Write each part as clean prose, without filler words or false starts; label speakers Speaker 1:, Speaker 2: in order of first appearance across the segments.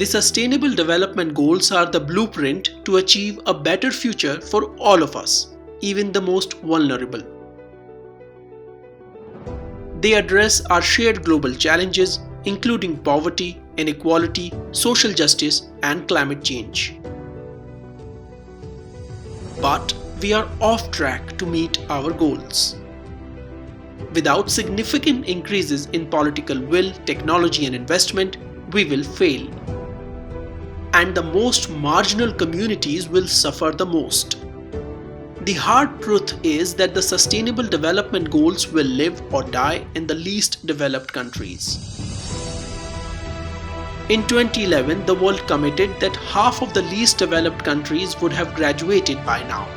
Speaker 1: The Sustainable Development Goals are the blueprint to achieve a better future for all of us, even the most vulnerable. They address our shared global challenges, including poverty, inequality, social justice, and climate change. But we are off track to meet our goals. Without significant increases in political will, technology, and investment, we will fail. And the most marginal communities will suffer the most. The hard truth is that the Sustainable Development Goals will live or die in the least developed countries. In 2011, the world committed that half of the least developed countries would have graduated by now.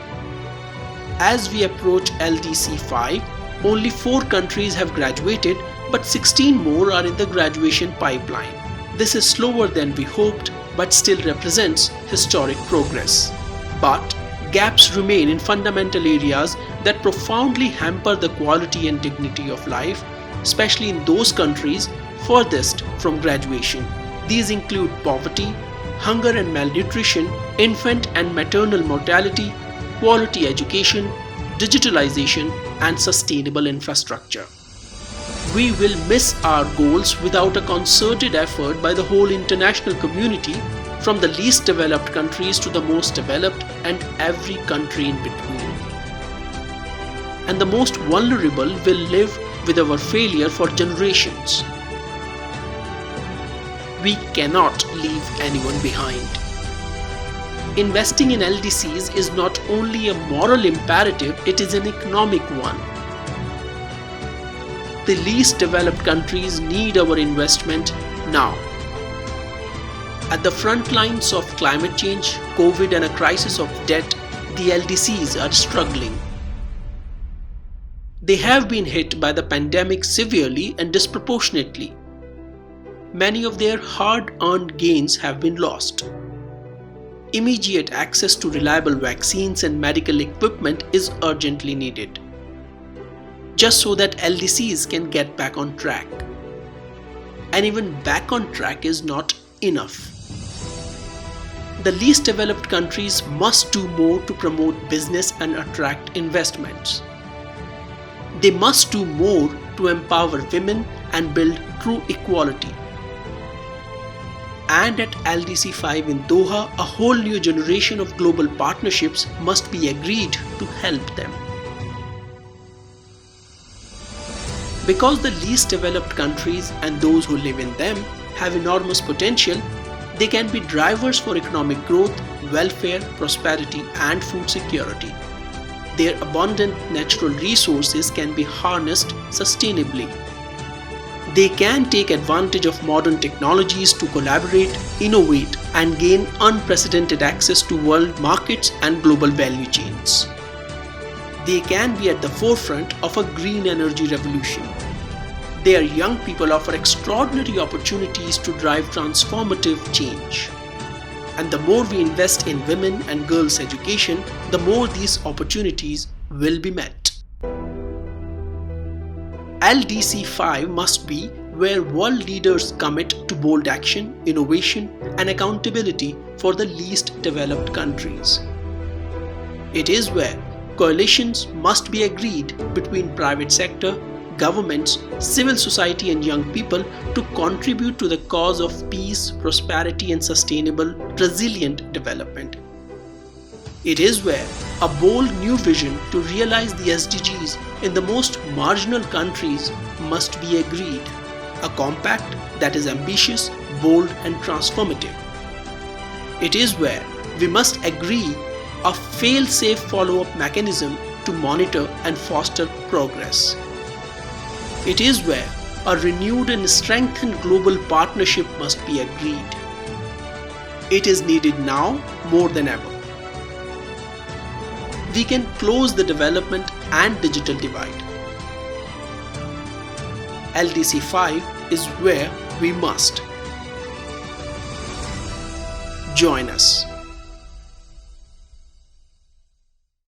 Speaker 1: As we approach LDC5, only 4 countries have graduated, but 16 more are in the graduation pipeline. This is slower than we hoped, but still represents historic progress. But gaps remain in fundamental areas that profoundly hamper the quality and dignity of life, especially in those countries furthest from graduation. These include poverty, hunger and malnutrition, infant and maternal mortality, quality education, digitalization, and sustainable infrastructure. We will miss our goals without a concerted effort by the whole international community, from the least developed countries to the most developed and every country in between. And the most vulnerable will live with our failure for generations. We cannot leave anyone behind. Investing in LDCs is not only a moral imperative, it is an economic one. The least developed countries need our investment now. At the front lines of climate change, COVID, and a crisis of debt, the LDCs are struggling. They have been hit by the pandemic severely and disproportionately. Many of their hard-earned gains have been lost. Immediate access to reliable vaccines and medical equipment is urgently needed, just so that LDCs can get back on track. And even back on track is not enough. The least developed countries must do more to promote business and attract investments. They must do more to empower women and build true equality. And at LDC5 in Doha, a whole new generation of global partnerships must be agreed to help them. Because the least developed countries and those who live in them have enormous potential, they can be drivers for economic growth, welfare, prosperity, and food security. Their abundant natural resources can be harnessed sustainably. They can take advantage of modern technologies to collaborate, innovate, and gain unprecedented access to world markets and global value chains. They can be at the forefront of a green energy revolution. Their young people offer extraordinary opportunities to drive transformative change. And the more we invest in women and girls' education, the more these opportunities will be met. LDC5 must be where world leaders commit to bold action, innovation, and accountability for the least developed countries. It is where coalitions must be agreed between private sector, governments, civil society, and young people to contribute to the cause of peace, prosperity, and sustainable, resilient development. It is where a bold new vision to realize the SDGs in the most marginal countries must be agreed, a compact that is ambitious, bold, and transformative. It is where we must agree a fail-safe follow-up mechanism to monitor and foster progress. It is where a renewed and strengthened global partnership must be agreed. It is needed now more than ever. We can close the development and digital divide. LDC5 is where we must. Join us.